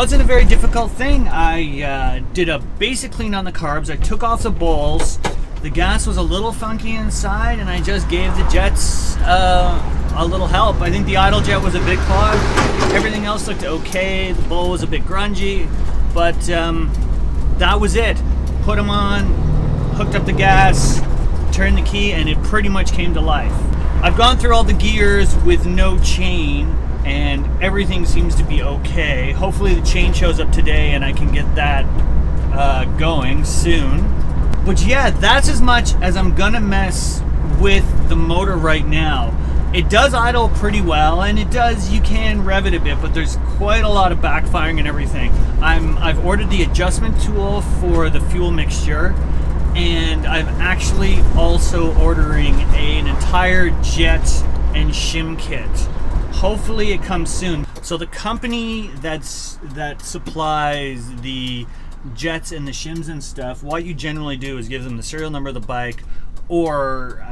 wasn't a very difficult thing. I did a basic clean on the carbs. I took off the bowls. The gas was a little funky inside, and I just gave the jets a little help. I think the idle jet was a bit clogged. Everything else looked okay. The bowl was a bit grungy, but that was it. Put them on, hooked up the gas, turned the key, and it pretty much came to life. I've gone through all the gears with no chain, and everything seems to be okay. Hopefully the chain shows up today and I can get that going soon. But yeah, that's as much as I'm gonna mess with the motor right now. It does idle pretty well, and you can rev it a bit, but there's quite a lot of backfiring and everything. I've ordered the adjustment tool for the fuel mixture, and I'm actually also ordering an entire jet and shim kit. Hopefully it comes soon. So the company that supplies the jets and the shims and stuff, what you generally do is give them the serial number of the bike or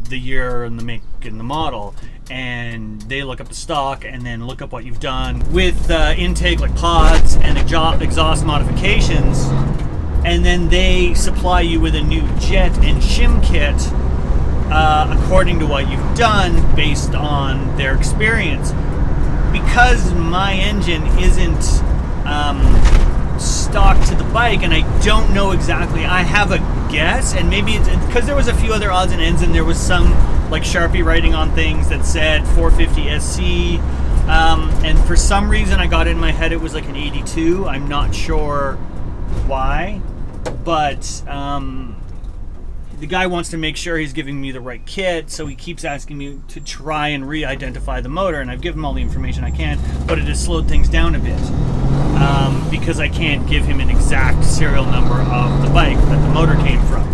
the year and the make and the model, and they look up the stock and then look up what you've done with intake like pods and exhaust modifications, and then they supply you with a new jet and shim kit according to what you've done based on their experience. Because my engine isn't stock to the bike, and I don't know exactly. I have a guess, and maybe it's because there was a few other odds and ends, and there was some like Sharpie writing on things that said 450 SC, and for some reason I got it in my head it was like an 82. I'm not sure why, but the guy wants to make sure he's giving me the right kit, so he keeps asking me to try and re-identify the motor, and I've given him all the information I can, but it has slowed things down a bit. Because I can't give him an exact serial number of the bike that the motor came from.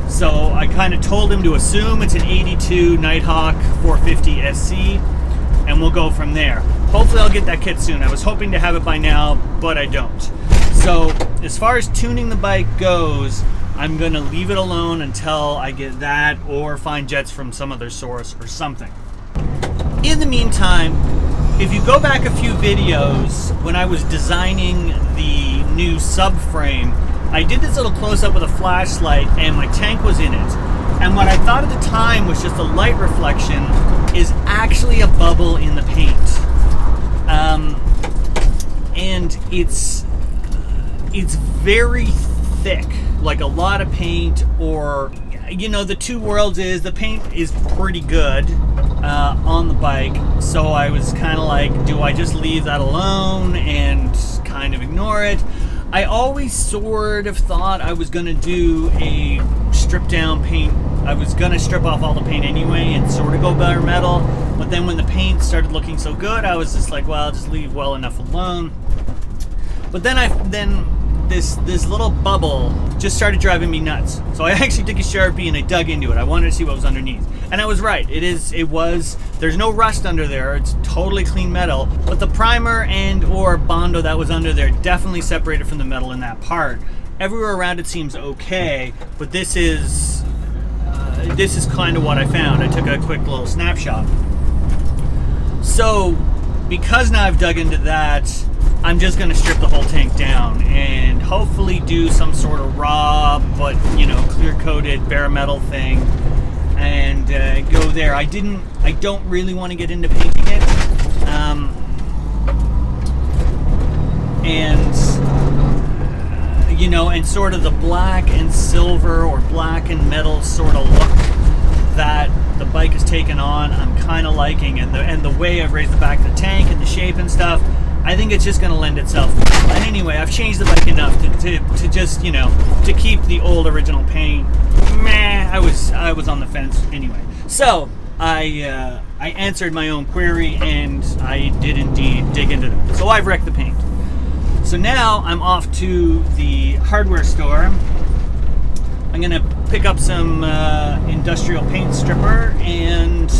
So I kind of told him to assume it's an 82 Nighthawk 450 SC, and we'll go from there. Hopefully I'll get that kit soon. I was hoping to have it by now, but I don't. So as far as tuning the bike goes, I'm going to leave it alone until I get that or find jets from some other source or something. In the meantime, if you go back a few videos when I was designing the new subframe, I did this little close-up with a flashlight and my tank was in it. And what I thought at the time was just a light reflection is actually a bubble in the paint. And it's very thick, like a lot of paint, or you know, the two worlds is the paint is pretty good on the bike, so I was kind of like, do I just leave that alone and kind of ignore it? I always sort of thought I was gonna do a strip down paint. I was gonna strip off all the paint anyway and sort of go bare metal, but then when the paint started looking so good, I was just like, well, I'll just leave well enough alone. But then this little bubble just started driving me nuts. So I actually took a Sharpie and I dug into it. I wanted to see what was underneath. And I was right. There's no rust under there. It's totally clean metal. But the primer and or Bondo that was under there definitely separated from the metal in that part. Everywhere around it seems okay, but this is kind of what I found. I took a quick little snapshot. So because now I've dug into that, I'm just going to strip the whole tank down and hopefully do some sort of raw, but you know, clear coated bare metal thing, and go there. I don't really want to get into painting it, and you know, and sort of the black and silver or black and metal sort of look that the bike has taken on, I'm kind of liking, and the way I've raised the back of the tank and the shape and stuff, I think it's just going to lend itself. And anyway, I've changed the bike enough to just, you know, to keep the old original paint. Meh, I was on the fence anyway. So I answered my own query, and I did indeed dig into them. So I've wrecked the paint. So now I'm off to the hardware store. I'm going to pick up some industrial paint stripper and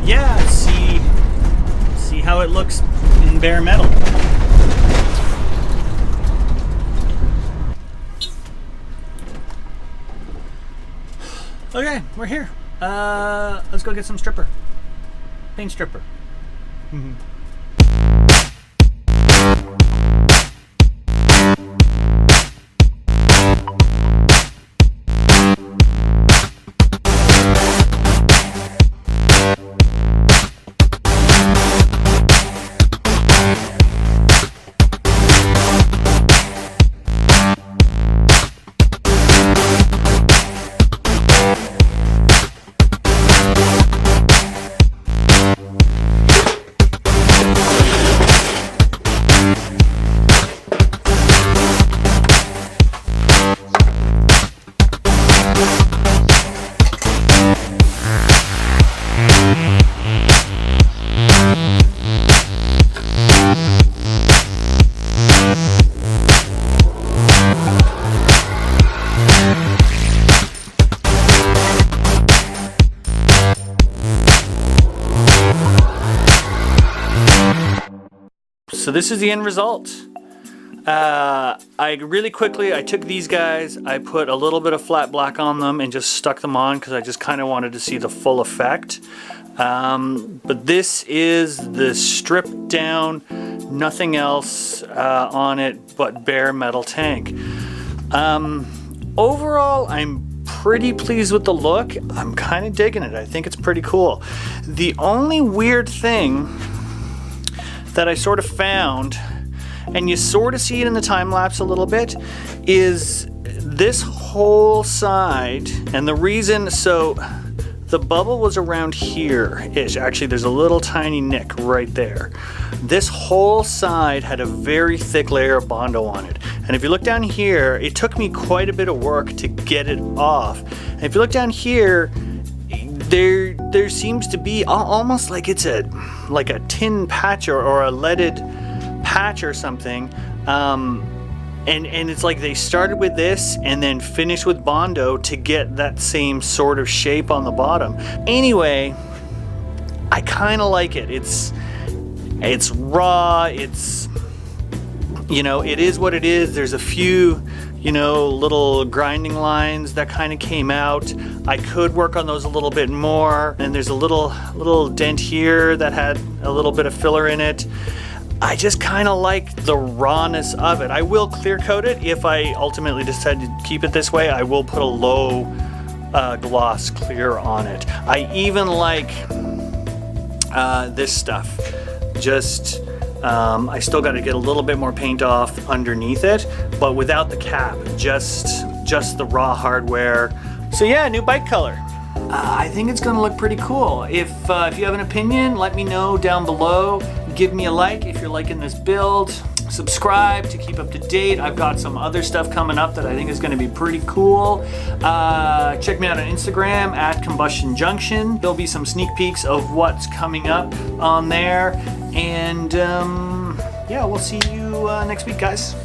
yeah, see how it looks in bare metal. Okay, we're here. Let's go get some stripper. Paint stripper. Mm-hmm. So this is the end result. I really quickly, I took these guys, I put a little bit of flat black on them and just stuck them on because I just kind of wanted to see the full effect. But this is the stripped down, nothing else on it but bare metal tank. Overall, I'm pretty pleased with the look. I'm kind of digging it. I think it's pretty cool. The only weird thing that I sort of found, and you sort of see it in the time lapse a little bit, is this whole side. And the reason, so the bubble was around here-ish. Actually, there's a little tiny nick right there. This whole side had a very thick layer of Bondo on it. And if you look down here, it took me quite a bit of work to get it off. And if you look down here, there seems to be almost like it's like a tin patch or a leaded patch or something. And it's like they started with this and then finished with Bondo to get that same sort of shape on the bottom. Anyway, I kind of like it. It's raw. It's, you know, it is what it is. There's a few, you know, little grinding lines that kind of came out. I could work on those a little bit more. And there's a little dent here that had a little bit of filler in it. I just kind of like the rawness of it. I will clear coat it if I ultimately decide to keep it this way. I will put a low gloss clear on it. I even like this stuff. Just I still got to get a little bit more paint off underneath it, but without the cap, just the raw hardware. So yeah, new bike color. I think it's going to look pretty cool. If you have an opinion, let me know down below. Give me a like if you're liking this build. Subscribe to keep up to date. I've got some other stuff coming up that I think is going to be pretty cool. Check me out on Instagram at Combustion Junction. There'll be some sneak peeks of what's coming up on there. And yeah, we'll see you next week, guys.